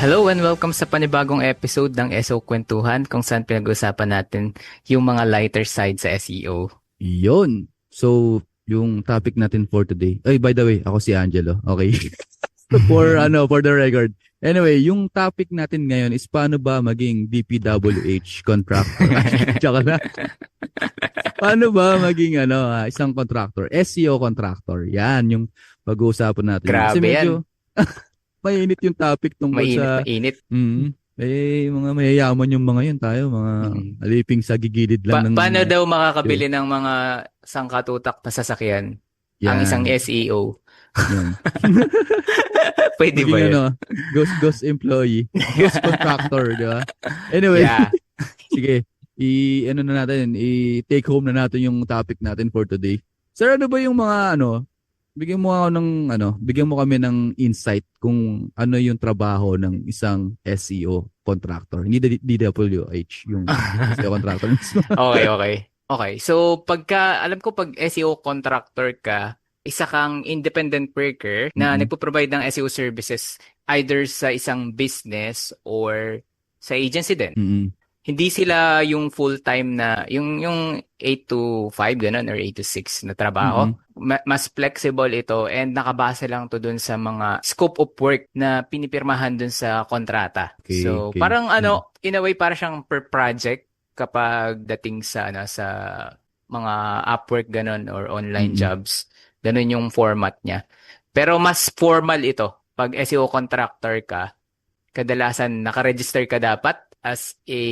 Hello and welcome sa panibagong episode ng SEO Kwentuhan kung saan pinag-uusapan natin yung mga lighter side sa SEO. Yun. So, yung topic natin for today. Ay, by the way, ako si Angelo. Okay. For the record. Anyway, yung topic natin ngayon is paano ba maging DPWH contractor? Tsaka na. Paano ba maging isang contractor? SEO contractor. Yan yung pag-uusapan natin. Kasi Grabe medyo yan. mainit yung topic tungkol sa Mainit. mga mayayaman yung mga yun tayo, mga aliping sa gigilid lang ng Paano daw makakabili ng mga sangkatutak na sasakyan ang isang yan. SEO? Yan. Pwede ba Maging yun? ghost employee, ghost contractor, di ba? Anyway, Yeah. sige, i-take home na natin yung topic natin for today. Sir, ano ba yung mga bigyan mo kami ng insight kung ano yung trabaho ng isang SEO contractor. Hindi DWH, yung SEO contractor. Okay. So, alam ko pag SEO contractor ka, isa kang independent worker na Mm-mm. nagpo-provide ng SEO services either sa isang business or sa agency din. Mm-mm. Hindi sila yung full-time na, yung 8 to 5, ganun, or 8 to 6 na trabaho. Mm-mm. Mas flexible ito and nakabase lang to dun sa mga scope of work na pinipirmahan dun sa kontrata. So, Okay. parang in a way, parang siyang per project kapag dating sa mga Upwork, ganun, or online Mm-mm. jobs. Ganun yung format niya. Pero mas formal ito. Pag SEO contractor ka, kadalasan nakaregister ka dapat as a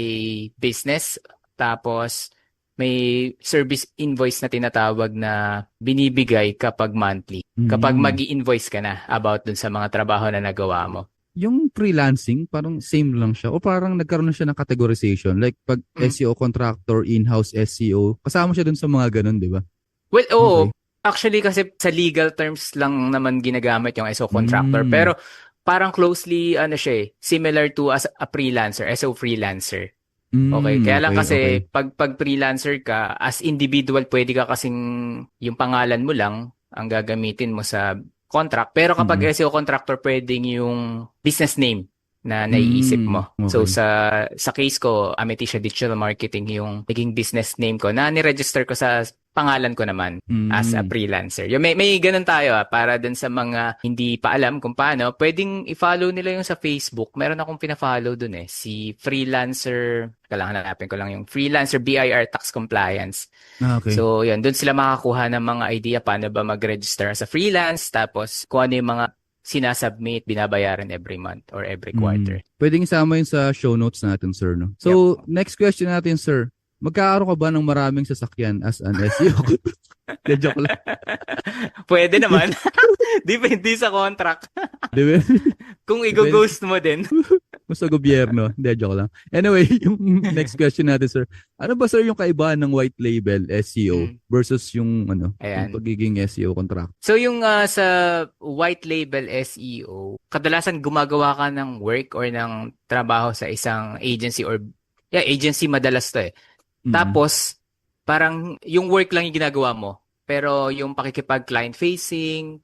business, tapos may service invoice na tinatawag na binibigay kapag monthly. Kapag Mm. mag-i-invoice ka na about dun sa mga trabaho na nagawa mo. Yung freelancing, parang same lang siya. O parang nagkaroon na siya ng categorization. Like, pag Mm. SEO contractor, in-house SEO, kasama siya dun sa mga ganun, di ba? Well, oo. Okay. Actually, kasi sa legal terms lang naman ginagamit yung SEO contractor. Pero parang closely, similar to as a freelancer, SEO freelancer. Okay, kaya lang kasi Okay. pag freelancer ka, as individual, pwede ka kasing yung pangalan mo lang ang gagamitin mo sa contract. Pero kapag Mm. SEO contractor, pwedeng yung business name na naiisip mo. So Okay. sa case ko, Ametisha Digital Marketing yung naging business name ko na ni-register ko sa pangalan ko naman as a freelancer. Yung may ganun tayo para dun sa mga hindi pa alam kung paano, pwedeng i-follow nila yung sa Facebook. Meron akong pina-follow dun si Freelancer, kailangan hanapin ko lang yung Freelancer BIR Tax Compliance. Okay. So, yun, dun sila makakuha ng mga idea paano ba mag-register as a freelance, tapos kung ano yung mga sinasubmit, binabayaran every month or every quarter. Pwedeng isama yun sa show notes natin, sir, no? So, next question natin, sir. Magkakaroon ka ba ng maraming sasakyan as an SEO? De, joke lang. Pwede naman. Depende sa contract. Di ba? Kung i-ghost mo din. Sa gobyerno. De, joke lang. Anyway, yung next question natin, sir. Ano ba, sir, yung kaibahan ng white label SEO versus yung Ayan. yung pagiging SEO contract? So yung sa white label SEO, kadalasan gumagawa ka ng work or ng trabaho sa isang agency or agency madalas to eh. Tapos parang yung work lang yung ginagawa mo. Pero yung pakikipag-client facing,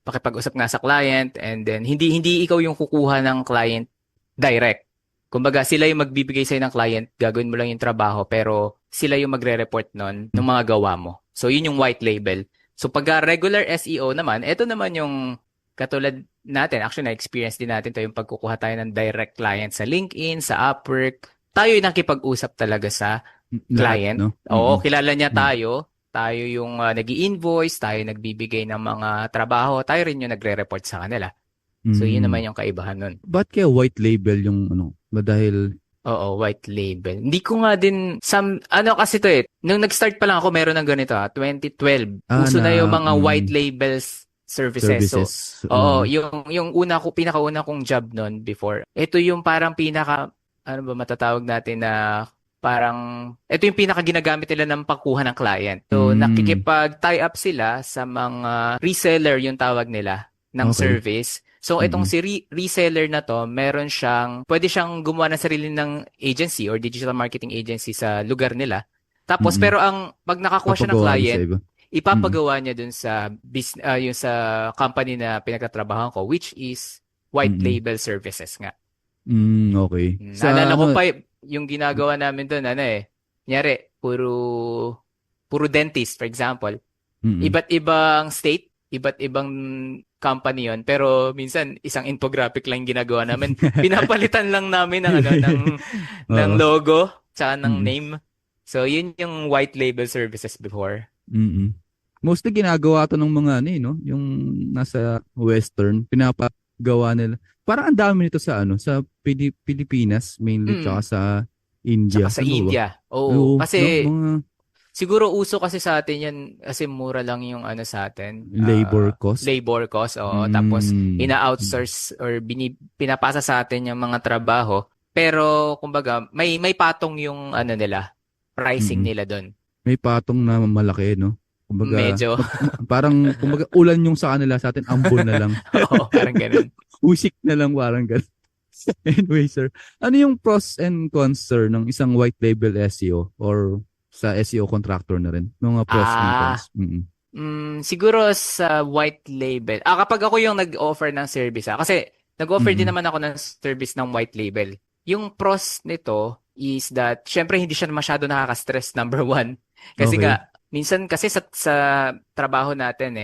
pakipag-usap nga sa client, and then hindi ikaw yung kukuha ng client direct. Kumbaga, sila yung magbibigay sa'yo ng client, gagawin mo lang yung trabaho, pero sila yung magre-report nun ng mga gawa mo. So, yun yung white label. So, pag regular SEO naman, ito naman yung katulad natin, actually na-experience din natin to yung pagkukuha tayo ng direct client sa LinkedIn, sa Upwork. Tayo yung nakipag-usap talaga sa client. Lahat, no? Oo, kilala niya tayo. Tayo yung nag-i-invoice, tayo nagbibigay ng mga trabaho, tayo rin yung nagre-report sa kanila. So, yun naman yung kaibahan nun. Ba't kaya white label yung dahil Oo, white label. Hindi ko nga din, kasi to nung nag-start pa lang ako, meron ng ganito 2012. Uso na yung mga white labels services. So, oo, yung pinakauna kong job nun before. Ito yung parang ano ba matatawag natin na parang, ito yung pinaka-ginagamit nila ng pagkuha ng client. So, nakikipag-tie up sila sa mga reseller yung tawag nila ng service. So, itong si reseller na to, pwede siyang gumawa ng sarili ng agency or digital marketing agency sa lugar nila. Tapos, pero pag nakakuha siya ng client, ipapagawa niya dun sa yung sa company na pinagtatrabahan ko, which is white Mm-mm. label services nga. Okay. Sa Naalala ko ano, pa yung ginagawa namin doon, kunyari, puro dentist, for example. mm-mm. Iba't ibang state, iba't ibang company yon, pero minsan isang infographic lang yung ginagawa namin. Pinapalitan lang namin ng ng Oo. logo tsaka ng Mm-mm. name. So yun yung white label services before. Mm-mm. Mostly ginagawa to ng mga ano no, yung nasa western, pinapagawa nila. Parang ang dami nito sa ano, sa Pilipinas mainly tsaka Mm. sa Tsaka India. sa Tama ba? India. Oo, Oo, no, kasi mga siguro uso kasi sa atin yan kasi mura lang yung sa atin, labor cost. labor cost, oo. Tapos Mm. ina-outsource or pinapasa sa atin yung mga trabaho. Pero kumbaga may patong yung nila, pricing Mm. nila doon. May patong na malaki, no? Kumbaga, Medyo parang kumbaga ulan yung sa kanila, sa atin ambon na lang. oo, parang ganun. Usik na lang parang ganun. Anyway, sir, ano yung pros and cons, sir, ng isang white label SEO or sa SEO contractor na rin? Mga pros and cons. Ah, Mm-mm. siguro sa white label. Kapag ako yung nag-offer ng service, kasi nag-offer din Mm-mm. naman ako ng service ng white label. Yung pros nito is that, syempre hindi siya masyado nakaka-stress, number one. Kasi Okay. nga, minsan kasi sa trabaho natin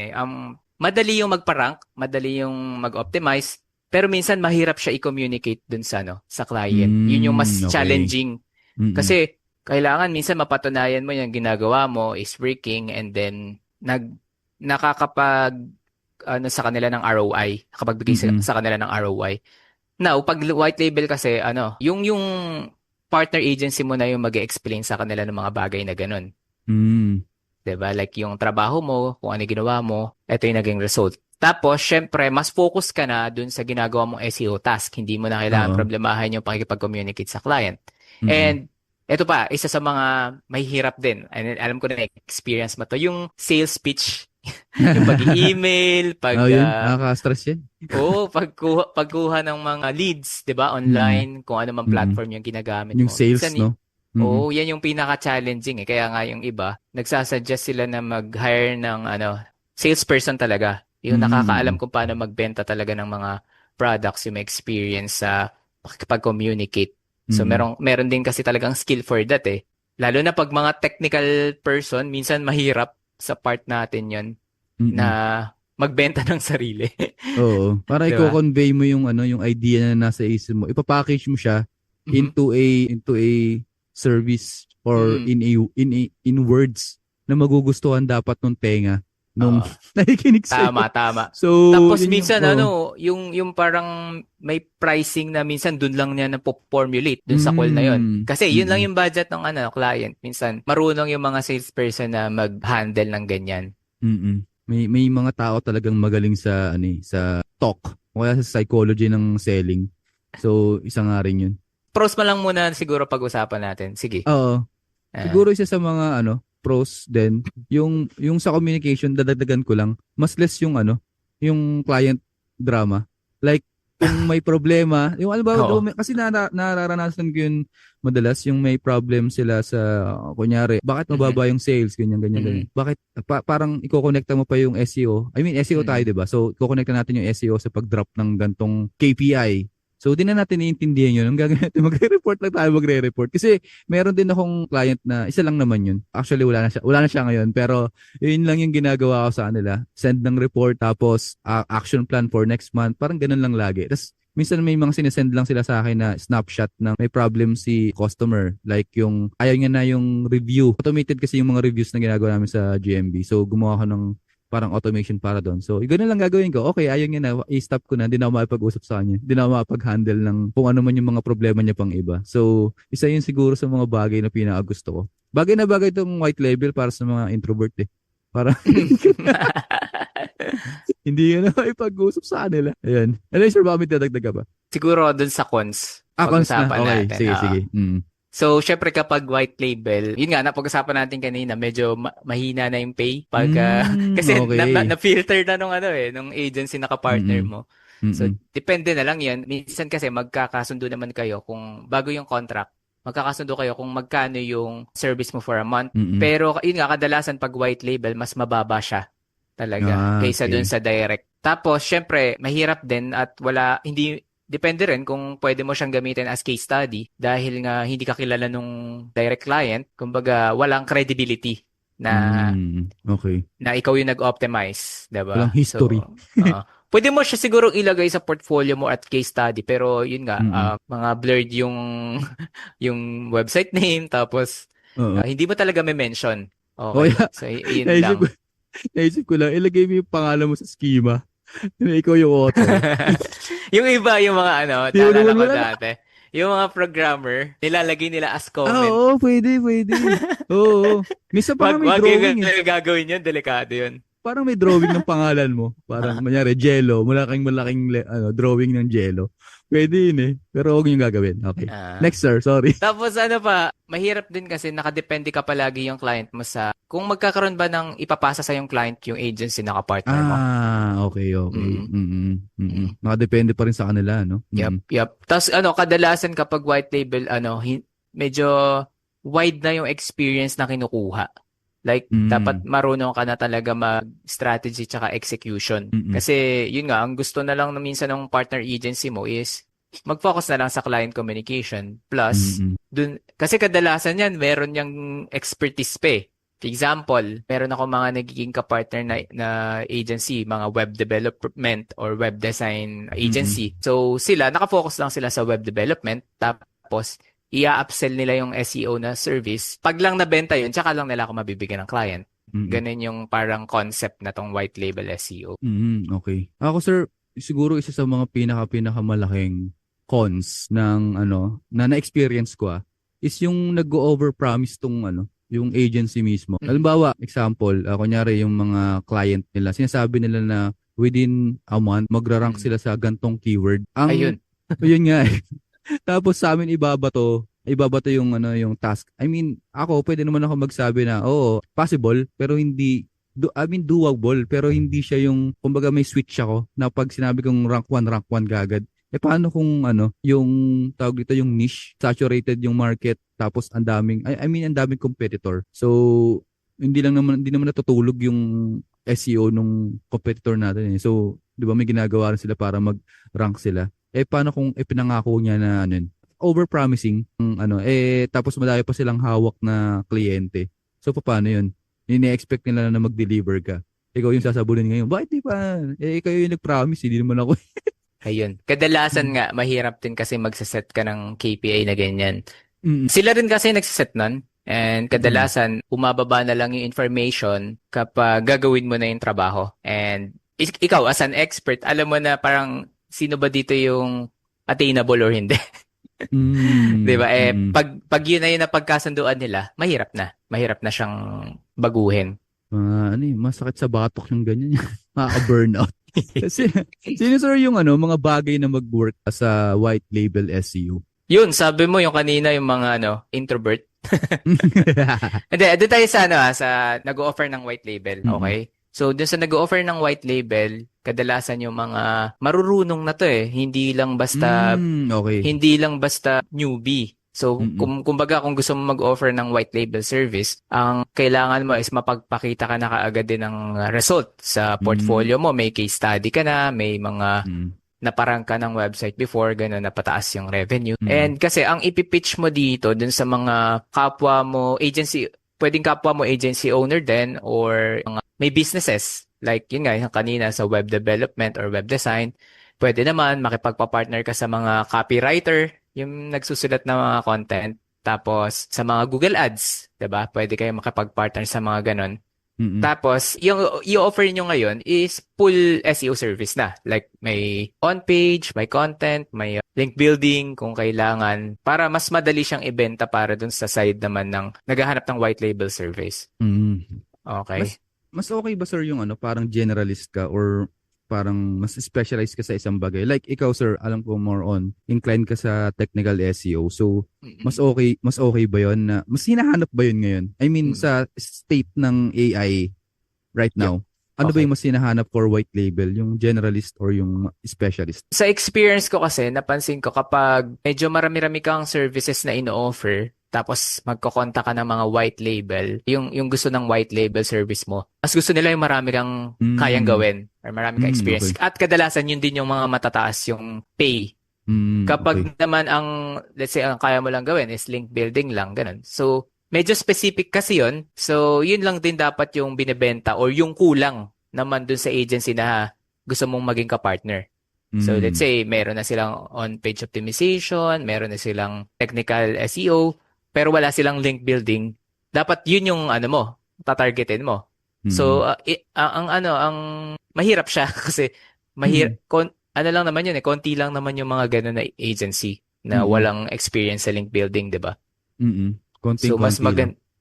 madali yung magpa-rank, madali yung mag-optimize, pero minsan mahirap siya i-communicate dun sa client. Yun yung mas Okay. challenging. Mm-mm. Kasi kailangan minsan mapatunayan mo yung ginagawa mo is working, and then nakakapag sa kanila ng ROI, nakapagbigay Mm-mm. sa kanila ng ROI. Now, pag white label kasi yung partner agency mo na yung mag-explain sa kanila ng mga bagay na ganun. Mm. 'Di ba? Like yung trabaho mo, kung ano yung ginawa mo, ito yung naging result. Tapos, syempre, mas focus ka na dun sa ginagawa mong SEO task. Hindi mo na kailangan Oo. problemahin yung pakikipag-communicate sa client. Mm-mm. And ito pa, isa sa mga mahihirap din. And alam ko na experience mo to, yung sales pitch. Yung pag-email, Yun. Nakaka-stress yan. pagkuha ng mga leads, 'di ba, Mm-mm. online, kung ano man Mm-mm. platform yung ginagamit Yung mo. sales, Minsan, no? Mm-mm. yan yung pinaka-challenging eh. Kaya nga yung iba, nagsasuggest sila na mag-hire ng salesperson talaga. Yung nakakaalam Mm-mm. kung paano magbenta talaga ng mga products, yung may experience sa pakikipag-communicate. So Mm-mm. meron din kasi talagang skill for that eh. Lalo na pag mga technical person, minsan mahirap sa part natin yon na Mm-mm. magbenta ng sarili. Oo. Para 'Di ba? i-convey mo yung idea na nasa isip mo. Ipapackage mo siya Mhm. into a service or Mm. in words na magugustuhan dapat nung tenga nung Oo. nakikinig sa'yo. Tama. So, Tapos yun minsan oo. yung parang may pricing na minsan dun lang niya na formulate dun sa call na yon. Kasi yun lang Mm. yung budget ng client. Minsan marunong yung mga salesperson na mag-handle ng ganyan. Mm. May mga tao talagang magaling sa sa talk o kaya sa psychology ng selling. So, isa nga rin yun. Pros mo lang muna siguro pag-usapan natin. Sige. Oo. Ah, Siguro isa sa mga pros din, yung sa communication dadagdagan ko lang, mas less yung client drama. Like kung may problema, yung ano ba, oo. kasi nararanasan ko yun madalas yung may problem sila sa kunyari, bakit Mhm. mababa yung sales, ganyan. Mhm. Bakit parang iko-connecta mo pa yung SEO. I mean, SEO tayo, Mhm. 'di ba? So, iko-connecta natin yung SEO sa pag-drop ng gantong KPI. So, di na natin iintindihan yun. Ang gagawin natin, magre-report lang tayo, magre-report. Kasi meron din akong client na isa lang naman yun. Actually, wala na siya ngayon. Pero yun lang yung ginagawa ko sa kanila. Send ng report, tapos action plan for next month. Parang ganun lang lagi. Tapos minsan may mga sinesend lang sila sa akin na snapshot na may problem si customer. Like yung, ayaw niya na yung review. Automated kasi yung mga reviews na ginagawa namin sa GMB. So gumawa ko ng parang automation para doon. So, ganun lang gagawin ko. Okay, ayaw niya na, i-stop ko na, hindi na ako makipag-usap sa kanya. Hindi na ako makapag-handle ng kung ano man yung mga problema niya pang iba. So, isa yun siguro sa mga bagay na pinakagusto ko. Bagay na bagay itong white label para sa mga introvert eh. Para hindi ka na makipag-usap sa kanila. Ayan. Ano yung sir, baka may dadagdag ka ba? Siguro dun sa cons, Cons na. pag-usapan Okay, natin. sige. So, syempre kapag white label, yun nga, napag-usapan natin kanina, medyo mahina na yung pay. Kasi Okay. na-filter na nung agency na kapartner Mm-mm. mo. So, Mm-mm. depende na lang yun. Minsan kasi magkakasundo naman kayo kung bago yung contract, magkakasundo kayo kung magkano yung service mo for a month. Mm-mm. Pero, yun nga, kadalasan pag white label, mas mababa siya talaga kaysa dun Okay. sa direct Tapos, syempre, mahirap din at hindi, depende rin kung pwede mo siyang gamitin as case study dahil nga hindi ka kilala nung direct client, kumbaga walang credibility na Okay. ikaw yung nag-optimize, 'di Walang ba? So, history. pwede mo siya siguro ilagay sa portfolio mo at case study pero yun nga, Mm. mga blurred yung yung website name tapos Oo. hindi mo talaga may mention. O Okay. kaya, So, yun naisip ko, lang. naisip ko lang, ilagay mo yung pangalan mo sa schema na ikaw yung author. Yung iba, yung mga Di mo naalala naman ko wala na. dati, yung mga programmer, nilalagay nila as comment. Oo, pwede, pwede. Oo. Minsan pa nga may Wag yung drawing eh. gagawin yun, delikado yun. Parang may drawing ng pangalan mo. Parang, manyari, Jello. Malaking drawing ng Jello. Pwede yun eh. Pero huwag yung gagawin. Okay. Ah. Next, sir. Sorry. Tapos mahirap din kasi nakadepende ka palagi yung client mo sa kung magkakaroon ba ng ipapasa sa yung client yung agency na kapartner mo. Okay, okay. Mm. Mm. Nakadepende pa rin sa kanila, no? Yep. Tapos kadalasan kapag white label, medyo wide na yung experience na kinukuha. Like, dapat marunong ka na talaga mag-strategy tsaka execution. Kasi, yun nga, ang gusto na lang minsan ng partner agency mo is mag-focus na lang sa client communication. Plus, kasi kadalasan yan, meron yung expertise pa eh. For example, meron ako mga nagiging kapartner na agency, mga web development or web design agency. So, nakafocus lang sila sa web development. Tapos, i-upsell nila yung SEO na service. Pag lang nabenta yun, tsaka lang nila ako mabibigyan ng client. Ganun yung parang concept na tong white label SEO. Okay. Ako, sir, siguro isa sa mga pinakamalaking cons ng na na-experience ko is yung nag-overpromise tong yung agency mismo. Halimbawa, example, kunyari yung mga client nila, sinasabi nila na within a month, magra-rank sila sa gantong keyword. Ayun. Yun nga eh. Tapos sa amin ibabato yung yung task. I mean, ako pwede naman ako magsabi na possible pero hindi doable pero hindi siya yung kumbaga may switch ako na pag sinabi kong rank 1 kagad. Paano kung yung tawag dito yung niche, saturated yung market tapos ang daming ang daming competitor. So hindi naman natutulog yung SEO nung competitor natin eh. So, 'di ba may ginagawa rin sila para mag-rank sila. Paano kung pinangako niya na overpromising, tapos madami pa silang hawak na kliyente. So, paano yun? Ini-expect nila na mag-deliver ka. Ikaw yung sasabulin ngayon. Bakit di pa? Kayo yung nag-promise, hindi naman ako. Ayun. Kadalasan nga, mahirap din kasi magsaset ka ng KPI na ganyan. Sila rin kasi nagsaset nun. And kadalasan, umababa na lang yung information kapag gagawin mo na yung trabaho. And ikaw, as an expert, alam mo na parang sino ba dito yung attainable or hindi. 'Di ba? Pag yun na yun na pagkasunduan nila, mahirap na. Mahirap na siyang baguhin. Masakit sa batok yung ganyan. Makaka-burnout. Kasi, sino sir yung mga bagay na mag-work sa white label SEO? Yun, sabi mo yung kanina yung mga introvert. Hindi, doon tayo sa nag-o-offer ng white label, okay? So, dun sa nag-o-offer ng white label, kadalasan yung mga marurunong na to eh. Hindi lang basta newbie. So, kumbaga kung gusto mo mag-offer ng white label service, ang kailangan mo is mapagpakita ka na kaagad din ng result sa portfolio mo. May case study ka na, may mga naparang ka ng website before, gano'n, napataas yung revenue. And kasi ang ipipitch mo dito dun sa mga kapwa mo agency, pwedeng kapwa mo agency owner din or may businesses. Like yun nga, yung kanina sa web development or web design. Pwede naman makipagpa-partner ka sa mga copywriter, yung nagsusulat ng mga content. Tapos sa mga Google Ads, 'di ba? Pwede kayo makipag-partner sa mga ganon. Tapos, yung i-offer nyo ngayon is full SEO service na. Like, may on-page, may content, may link building kung kailangan para mas madali siyang ibenta para dun sa side naman ng naghahanap ng white label service. Okay. Mas okay ba sir yung parang generalist ka or parang mas specialized ka sa isang bagay? Like ikaw sir, alam ko more on inclined ka sa technical SEO. So mas okay ba 'yon na mas hinahanap ba 'yun ngayon? I mean sa state ng AI right now. Ano ba yung mas hinahanap for white label, yung generalist or yung specialist? Sa experience ko kasi napansin ko kapag medyo marami-rami kang services na ino-offer, tapos magkokonta ka ng mga white label, yung gusto ng white label service mo, mas gusto nila yung marami kang kayang gawin or marami kang experience. Okay. At kadalasan yun din yung mga matataas yung pay. Okay. Kapag naman let's say, ang kaya mo lang gawin is link building lang, ganun. So, medyo specific kasi yun. So, yun lang din dapat yung binebenta or yung kulang naman dun sa agency na gusto mong maging kapartner. So, let's say, meron na silang on-page optimization, meron na silang technical SEO, pero wala silang link building. Dapat yun yung mo, tatargetin mo. So, ang mahirap siya kasi ano lang naman yun konti lang naman yung mga ganun na agency na walang experience sa link building, 'di ba? So mas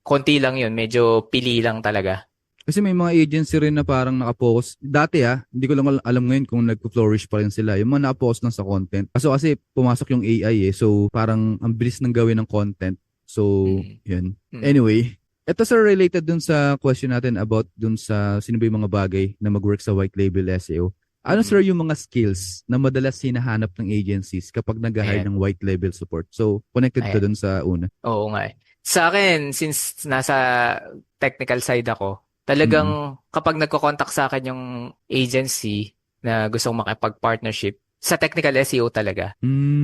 konti lang yun, medyo pili lang talaga. Kasi may mga agency rin na parang nakapokus. Dati hindi ko lang alam ngayon kung nagpo-flourish pa rin sila. Yung mga nakapokus lang sa content. Kasi pumasok yung AI so parang ang bilis ng gawin ng content. So, yun. Anyway, ito sir related dun sa question natin about dun sa sino ba yung mga bagay na mag-work sa white label SEO. Ano sir yung mga skills na madalas hinahanap ng agencies kapag nag-hire ng white label support? So, connected ka dun sa una. Oo nga. Sa akin, since nasa technical side ako, talagang kapag nagko-contact sa akin yung agency na gustong makipag-partnership, sa technical SEO talaga.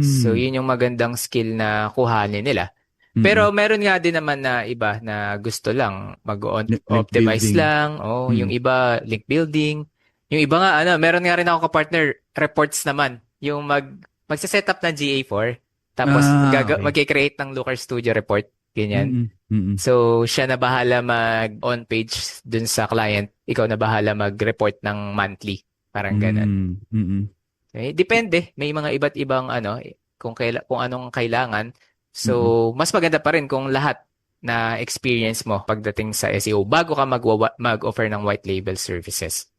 So, yun yung magandang skill na kuhanin nila. Pero meron nga din naman na iba na gusto lang mag-optimize lang. Yung iba, link building. Yung iba nga, meron nga rin ako ka-partner, reports naman. Yung magsa-set up ng GA4, tapos mag-create ng Looker Studio report, ganyan. So, siya na bahala mag-on-page dun sa client. Ikaw na bahala mag-report ng monthly. Parang ganun. Okay? Depende. May mga iba't ibang kung anong kailangan. So, mas maganda pa rin kung lahat na experience mo pagdating sa SEO bago ka mag-offer ng white label services.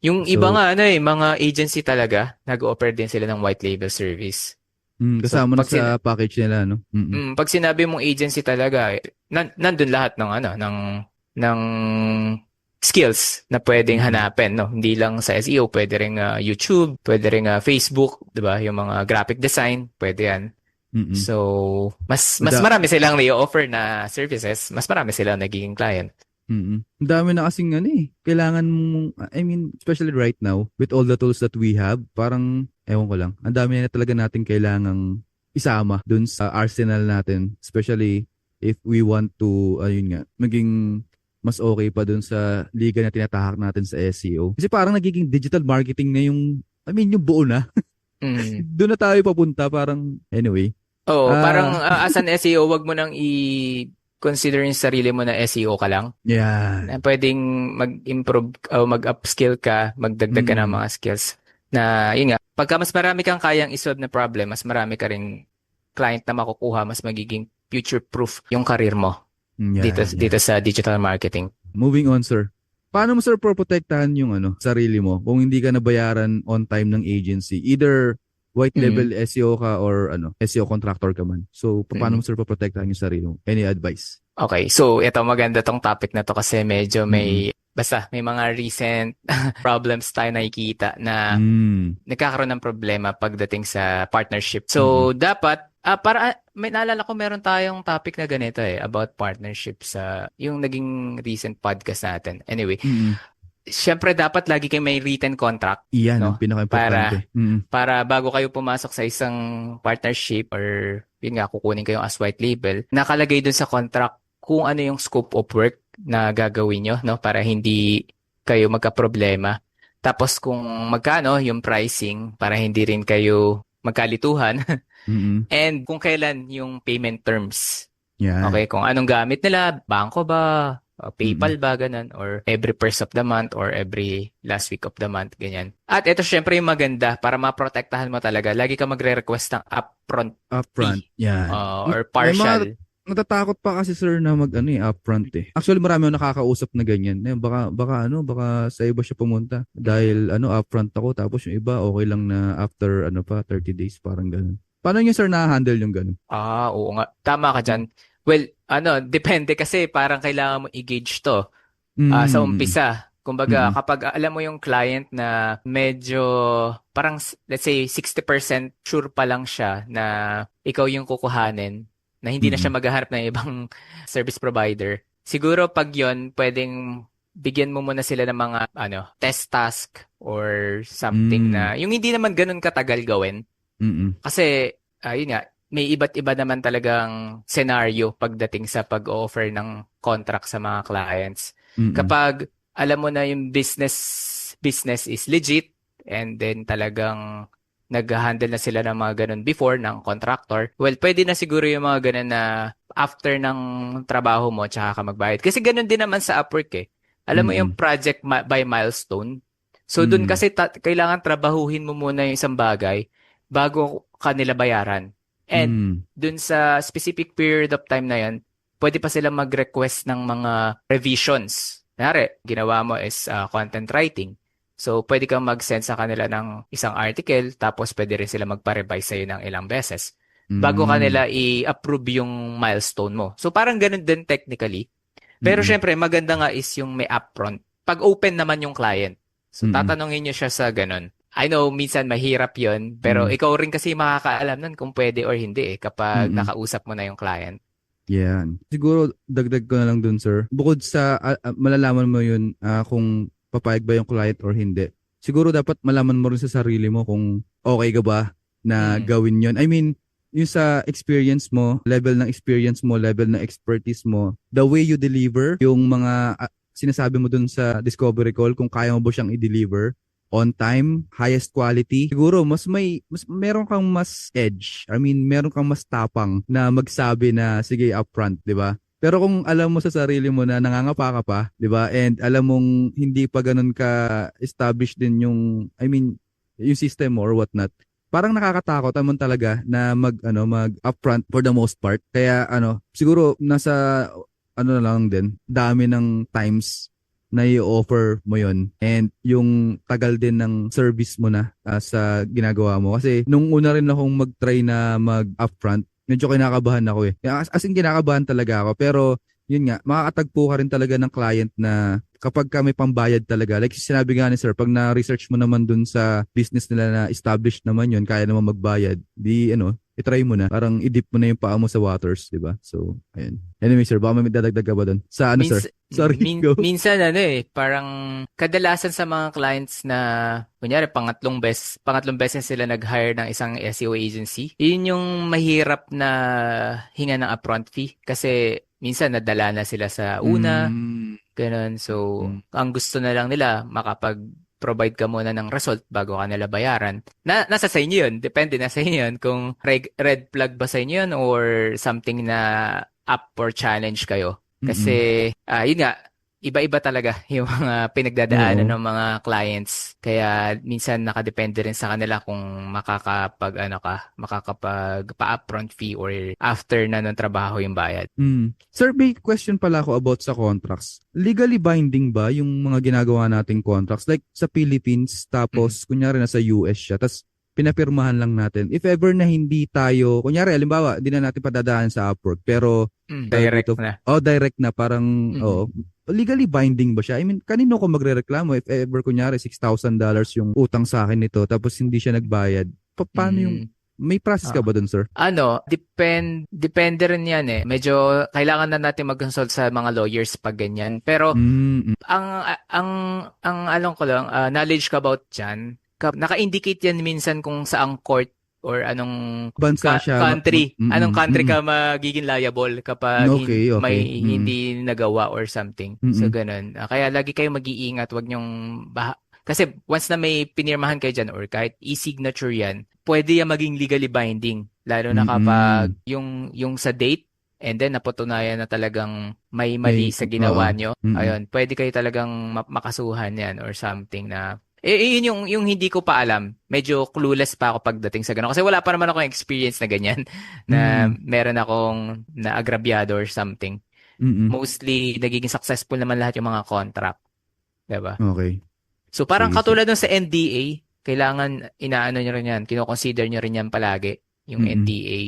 Yung iba nga, mga agency talaga, nag-offer din sila ng white label service. Kasama na sa package nila, no? Pag sinabi mong agency talaga, nandun lahat ng skills na pwedeng hanapin, no? Hindi lang sa SEO, pwede ring YouTube, pwede ring Facebook, 'di ba? Yung mga graphic design, pwede 'yan. So, mas marami silang i-offer na services, mas marami silang nagiging client. Ang dami na kasing kailangan mong, especially right now, with all the tools that we have, parang, ewan ko lang, ang dami na talaga natin kailangang isama dun sa arsenal natin, especially if we want to, maging mas okay pa dun sa liga na tinatahak natin sa SEO. Kasi parang nagiging digital marketing na yung buo na. Doon na tayo papunta, parang, anyway. Parang as an SEO, wag mo nang consider yung sarili mo na SEO ka lang. Yeah. Na pwedeng mag-improve o mag-upskill ka, magdagdag ka ng mga skills. Na, yun nga, pagka mas marami kang kayang isolve na problem, mas marami ka ring client na makukuha, mas magiging future-proof yung career mo dito sa digital marketing. Moving on, sir. Paano mo, sir, protektahan yung sarili mo kung hindi ka nabayaran on time ng agency? Either white label SEO ka or SEO contractor ka man. So, paano mo sir poprotektahan yung sarili mo? Any advice? Okay, so ito maganda tong topic na to kasi medyo may mga recent problems tayo nakikita na nagkakaroon ng problema pagdating sa partnership. So, dapat may naalala ko meron tayong topic na ganito about partnership sa yung naging recent podcast natin. Anyway, Siyempre dapat lagi kayong may written contract. Iyan ang pinaka-importante. Para bago kayo pumasok sa isang partnership or yun nga kukunin kayo as white label, nakalagay dun sa contract kung ano yung scope of work na gagawin nyo, no, para hindi kayo magka-problema. Tapos kung magkano yung pricing para hindi rin kayo magkalituhan. And kung kailan yung payment terms. Yeah. Okay, kung anong gamit nila, bangko ba, PayPal ba, ganun, or every first of the month or every last week of the month, ganyan. At ito syempre yung maganda para maprotektahan mo talaga, lagi ka magre-request ng upfront fee. Yeah. Or partial. Natatakot pa kasi sir na upfront Actually marami akong nakakausap na ganyan. Baka sa iba siya pumunta dahil upfront ako tapos yung iba okay lang na after 30 days parang ganun. Paano niyo sir na-handle yung ganun? Oo nga. Tama ka dyan. Well, depende kasi parang kailangan mo i-gauge to sa umpisa. Kumbaga, kapag alam mo yung client na medyo parang let's say 60% sure pa lang siya na ikaw yung kukuhanin, na hindi na siya Mm-mm. maghahanap ng ibang service provider. Siguro pag yon pwedeng bigyan mo muna sila ng mga test task or something Mm. na yung hindi naman ganun katagal gawin. Mm-mm. Kasi yun nga, may iba't iba naman talagang scenario pagdating sa pag-offer ng contract sa mga clients. Mm-mm. Kapag alam mo na yung business is legit and then talagang nag-handle na sila ng mga ganun before ng contractor, well, pwede na siguro yung mga ganun na after ng trabaho mo, tsaka ka magbayad. Kasi ganun din naman sa Upwork eh. Alam mo yung Mm-mm. project by milestone. So, dun Mm. kasi kailangan trabahuhin mo muna yung isang bagay bago ka nila bayaran. And Mm. dun sa specific period of time na yan, pwede pa sila mag-request ng mga revisions. Kunwari, ginawa mo is content writing. So, pwede kang mag-send sa kanila ng isang article, tapos pwede rin sila magpa-revise sa'yo ng ilang beses bago Mm. kanila i-approve yung milestone mo. So, parang ganun din technically. Pero Mm. syempre, maganda nga is yung may upfront. Pag open naman yung client. So, Mm. tatanungin nyo siya sa ganun. I know, minsan mahirap yon pero Mm. ikaw rin kasi makakaalam nun kung pwede or hindi kapag Mm. nakausap mo na yung client. Yan. Siguro dagdag ko na lang dun, sir. Bukod sa malalaman mo yun kung papayag ba yung client or hindi. Siguro dapat malaman mo rin sa sarili mo kung okay ka ba na Mm. gawin yun. I mean, yung sa experience mo, level ng experience mo, level ng expertise mo, the way you deliver, yung mga sinasabi mo dun sa discovery call, kung kaya mo ba siyang i-deliver on time, highest quality, siguro mas meron kang mas edge. I mean, meron kang mas tapang na magsabi na sige upfront, 'di ba? Pero kung alam mo sa sarili mo na nangangapa ka pa, 'di ba? And alam mong hindi pa ganun ka established din yung I mean, yung system mo or whatnot. Parang nakakatakot naman talaga na mag upfront for the most part. Kaya siguro nasa na lang din, dami ng times na i-offer mo yon and yung tagal din ng service mo na sa ginagawa mo. Kasi nung una rin akong mag-try na mag-upfront, medyo kinakabahan ako eh. As in kinakabahan talaga ako. Pero yun nga, makakatagpo ka rin talaga ng client na kapag ka may pambayad talaga, like sinabi nga ni sir, pag na-research mo naman dun sa business nila na established naman yun, kaya naman magbayad, di i-try mo na. Parang i-dip mo na yung paa mo sa waters, di ba? So, ayun. Anyway, sir, baka may dadagdag ka ba dun? Sa sir? Sorry, go. Minsan parang kadalasan sa mga clients na kunyari pangatlong beses sila nag-hire ng isang SEO agency. Yun yung mahirap na hinga ng upfront fee kasi minsan nadala na sila sa una, Mm, ganun. So, mm, ang gusto na lang nila makapag-provide ka muna ng result bago ka nila bayaran. Nasa sa inyo yun. Depende na sa inyo yun kung red flag ba sa inyo yun or something na up for challenge kayo. mm. Kasi, yun nga, iba-iba talaga yung mga pinagdadaanan Oo. ng mga clients. Kaya minsan nakadepende rin sa kanila kung makakapag pa-upfront fee or after na ng trabaho yung bayad. Sir, may question pala ako about sa contracts. Legally binding ba yung mga ginagawa nating contracts? Like sa Philippines, Mm. tapos kunyari nasa US siya, tapos pinapirmahan lang natin. If ever na hindi tayo, kunyari, halimbawa, hindi na natin padadaan sa Upwork, pero tawag Direct dito, na. direct na, parang, Mm-mm. legally binding ba siya? I mean, kanino ko magrereklamo if ever, kunyari, $6,000 yung utang sa akin nito, tapos hindi siya nagbayad? Paano yung, Mm. may process ka Ah. ba dun, sir? Depende rin yan eh. Medyo kailangan na natin mag-consult sa mga lawyers pag ganyan. Pero Mm, ang ang ang alam ko lang, knowledge ko about dyan, naka-indicate yan minsan kung saang court or anong bansa siya, anong country ka magiging liable kapag okay, may okay. hindi nagawa or something. So Mm. ganun. Kaya lagi kayong mag-iingat, wag niyong kasi once na may pinirmahan kayo dyan or kahit e-signature yan, pwede yan maging legally binding. Lalo na kapag Mm. yung sa date and then napatunayan na talagang may mali May sa oo. ginawa nyo, Mm. ayun, pwede kayo talagang makasuhan yan or something na yun yung hindi ko pa alam. Medyo clueless pa ako pagdating sa gano'n. Kasi wala pa naman akong experience na ganyan na Mm. meron akong naagrabyado or something. Mm. Mostly, nagiging successful naman lahat yung mga contract. Diba? Okay. So parang Sige, sige. katulad ng sa NDA, kailangan inaano nyo rin yan, kino-consider nyo rin yan palagi, yung Mm. NDA.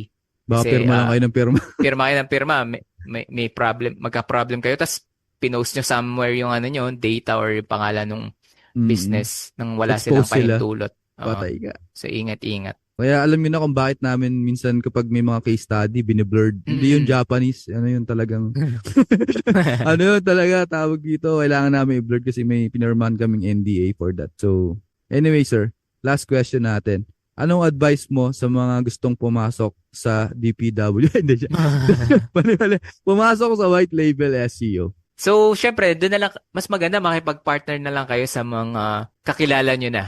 Baka Kasi pirma lang kayo ng pirma. pirma kayo ng pirma, may problem, magka-problem kayo, tapos pinost nyo somewhere yung ano nyo, data or yung pangalan ng Mm. business nang wala silang Expose sila. pahintulot. Oo. Patay ka. So ingat-ingat. Kaya alam niyo na kung bakit namin minsan kapag may mga case study, biniblurred. Hindi yung Mm. Japanese. Ano yun talagang, ano yun talaga, tawag dito. Kailangan namin i-blurred kasi may pinirmahan kaming NDA for that. So, anyway, sir, last question natin. Anong advice mo sa mga gustong pumasok sa DPW? Hindi siya. Mali. Pumasok sa white label SEO. So, syempre, doon na lang, mas maganda makipag-partner na lang kayo sa mga kakilala nyo na.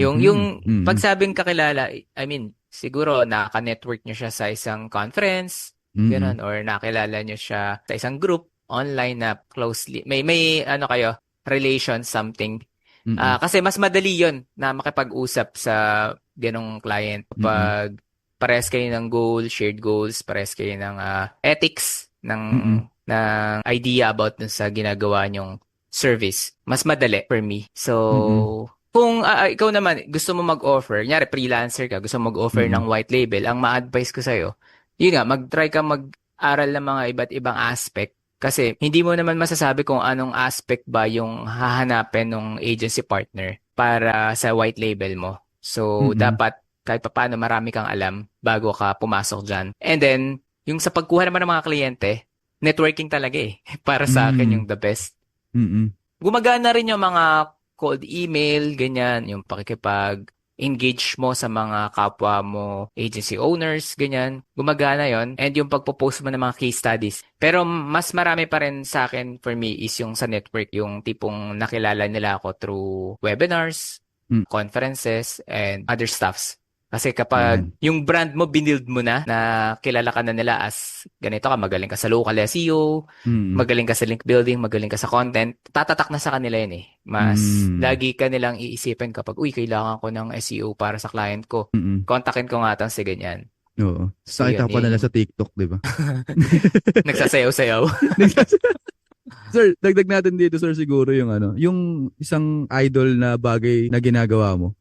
Yung pagsabing kakilala, I mean, siguro nakaka-network nyo siya sa isang conference, ganun, or nakilala nyo siya sa isang group online na closely, may ano kayo, relation something. Kasi mas madali yon na makipag-usap sa ganong client kapag parehas kayo ng goal, shared goals, parehas kayo ng ethics, ng idea about dun sa ginagawa nyong service. Mas madali for me. So, kung ikaw naman gusto mo mag-offer, nyari freelancer ka, gusto mo mag-offer ng white label, ang ma-advise ko sa'yo, yun nga, mag-try ka mag-aral ng mga iba't ibang aspect. Kasi hindi mo naman masasabi kung anong aspect ba yung hahanapin ng agency partner para sa white label mo. So, dapat kahit papaano marami kang alam bago ka pumasok dyan. And then, yung sa pagkuha naman ng mga kliyente, networking talaga eh. Para sa akin yung the best. Gumagana rin yung mga cold email, ganyan, yung pakikipag-engage mo sa mga kapwa mo, agency owners, ganyan. Gumagana yon. And yung pagpo-post mo ng mga case studies. Pero mas marami pa rin sa akin, for me, is yung sa network, yung tipong nakilala nila ako through webinars, conferences, and other stuffs. Kasi kapag yung brand mo, binild mo na kilala ka na nila as ganito ka, magaling ka sa local SEO, magaling ka sa link building, magaling ka sa content, tatatak na sa kanila yun eh. Mas lagi ka nilang iisipin kapag, uy, kailangan ko ng SEO para sa client ko. Kontakin ko nga tang si ganyan. Oo. So, Sakita pa nila sa TikTok, di ba? Nagsasayaw-sayaw. Sir, dagdag natin dito, sir, siguro yung isang idol na bagay na ginagawa mo.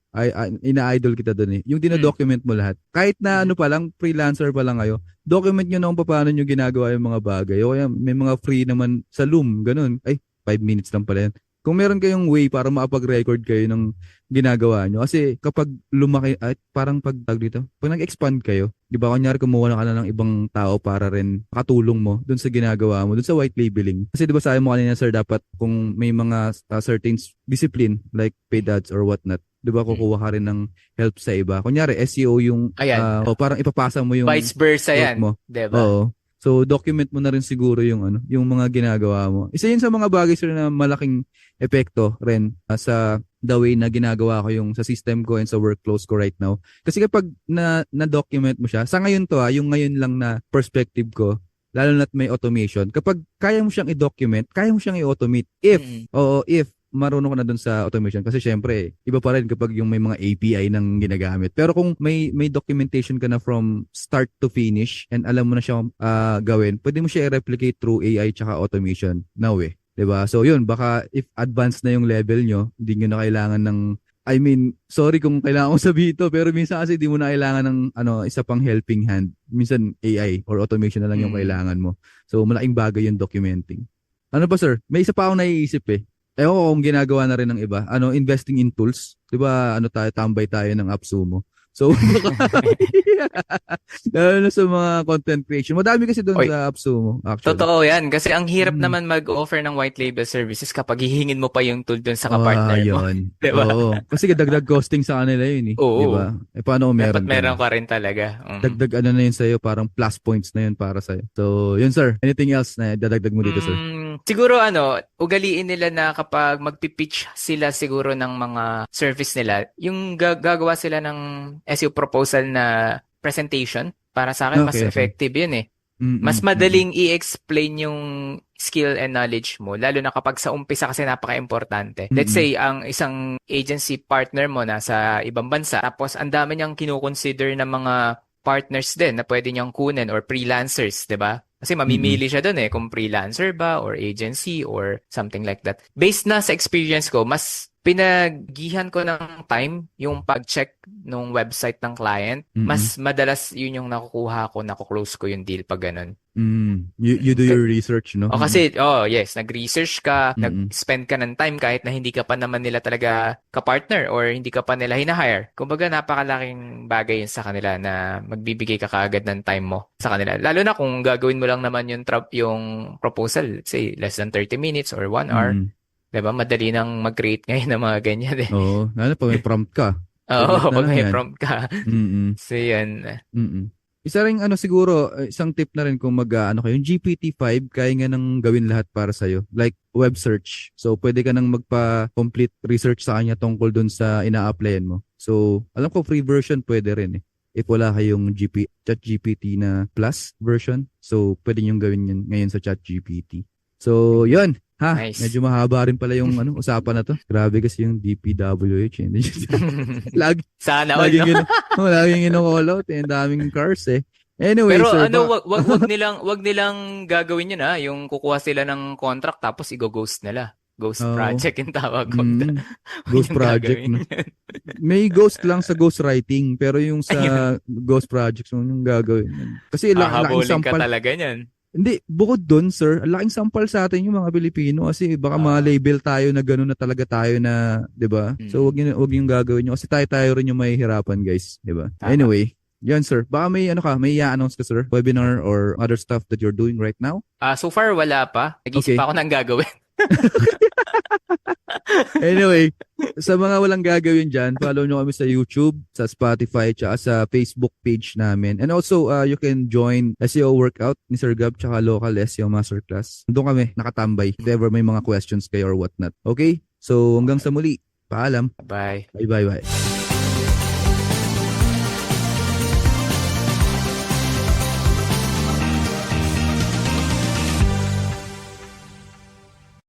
Ina-idol kita doon eh. Yung dinadocument mo lahat. Kahit na ano pa lang, freelancer pa lang kayo, document nyo na kung paano nyo ginagawa yung mga bagay. O kaya may mga free naman sa Loom, ganun. Ay, 5 minutes lang pala yan. Kung meron kayong way para makapag-record kayo ng ginagawa nyo. Kasi kapag lumaki, parang pag nag-expand kayo, di ba, kunyari kumuha na ka na ng ibang tao para rin katulong mo dun sa ginagawa mo, dun sa white labeling. Kasi di ba sabi mo kanina, sir, dapat kung may mga certain discipline like paid ads or whatnot, di ba, kukuha ka rin ng help sa iba. Kunyari, SEO yung, parang ipapasa mo yung vice versa yan, mo. di ba? Oo. So, document mo na rin siguro yung mga ginagawa mo. Isa yun sa mga bagay, sir, na malaking epekto rin sa the way na ginagawa ko yung sa system ko and sa workflows ko right now. Kasi kapag na-document mo siya, sa ngayon to yung ngayon lang na perspective ko, lalo na't may automation, kapag kaya mo siyang i-document, kaya mo siyang i-automate. If marunong ka na dun sa automation. Kasi syempre, iba pa rin kapag yung may mga API nang ginagamit. Pero kung may documentation ka na from start to finish and alam mo na siyang gawin, pwede mo siya i-replicate through AI tsaka automation now eh. 'Di ba? So yun, baka if advanced na yung level nyo, hindi nyo na kailangan ng sorry kung kailangan ko sabihin ito, pero minsan kasi di mo na kailangan ng isa pang helping hand. Minsan AI or automation na lang yung kailangan mo. So malaking bagay yung documenting. Ano pa, sir? May isa pa akong naiisip eh. Ewan ko kung ginagawa na rin ng iba. Investing in tools. Di ba, tambay tayo ng AppSumo. So, lalo na sa mga content creation. Madami kasi doon sa AppSumo, actually. Totoo yan. Kasi ang hirap naman mag-offer ng white label services kapag hihingin mo pa yung tool doon sa kapartner mo. Diba? Oo. Kasi dagdag costing sa kanila yun eh. Oo. Diba? Paano kung meron dapat meron ka rin talaga. Dagdag na yun sa'yo, parang plus points na yun para sa'yo. So, yun sir. Anything else na dadagdag mo dito, sir? Siguro ugaliin nila na kapag magpipitch sila siguro ng mga service nila, yung gagawa sila ng SEO proposal na presentation, para sa akin mas effective yun eh. Mas madaling i-explain yung skill and knowledge mo, lalo na kapag sa umpisa kasi napaka-importante. Let's say, ang isang agency partner mo nasa ibang bansa, tapos ang dami niyang kinukonsider na mga partners din na pwede niyang kunin or freelancers, 'di ba? Kasi mamimili siya doon kung freelancer ba or agency or something like that. Based na sa experience ko, mas pinagihan ko ng time yung pag-check ng website ng client. Mas madalas yun yung nakukuha ko, nakuklose ko yung deal pag ganun. You do your research, no? O kasi, yes, nag-research ka, Mm-mm. nag-spend ka ng time kahit na hindi ka pa naman nila talaga ka-partner or hindi ka pa nila hina-hire. Kumbaga, napakalaking bagay yun sa kanila na magbibigay ka kaagad ng time mo sa kanila. Lalo na kung gagawin mo lang naman yung proposal, say, less than 30 minutes or 1 hour. Mm-mm. Diba? Madali nang mag-create ngayon ng mga ganyan eh. Oo, lalo pa may prompt ka. Oo, Saglit na pag lang may yan. prompt ka. Mm-mm. So, yan. Mm. Isa ring siguro, isang tip na rin kung kayo, yung GPT-5 kaya nga nang gawin lahat para sa'yo. Like web search. So, pwede ka nang magpa-complete research sa kanya tungkol dun sa ina-applyan mo. So, alam ko free version pwede rin eh. If wala kayong ChatGPT na plus version, so pwede nyo gawin yun ngayon sa ChatGPT. So, yun. Nice. Medyo mahaba rin pala yung usapan na to. Grabe kasi yung DPWH. Sana all, no? Laging in-call out. Ang daming cars eh. Anyway, pero sir, wag nilang gagawin yun yung kukuha sila ng contract tapos i-ghost nila. Ghost project yung tawag ko. Ghost project. No? May ghost lang sa ghostwriting pero yung sa ghost projects yung gagawin. Kasi laking sampal. Ka talaga niyan. Hindi, bukod doon, sir, laking sampal sa atin yung mga Pilipino kasi baka ma-label tayo na gano'n na talaga tayo na, 'di ba? So wag yung gagawin nyo kasi tayo rin yung mahihirapan, guys, 'di ba? Anyway, yan sir. Baka may may i-announce ka, sir? Webinar or other stuff that you're doing right now? So far wala pa. Nag-isip pa ako ng gagawin. Anyway, sa mga walang gagawin dyan, follow nyo kami sa YouTube, sa Spotify, tsaka sa Facebook page namin. And also, you can join SEO Workout ni Sir Gab tsaka Local SEO Masterclass. Doon kami nakatambay if ever may mga questions kayo or whatnot. Okay? So, hanggang sa muli. Paalam. Bye. Bye.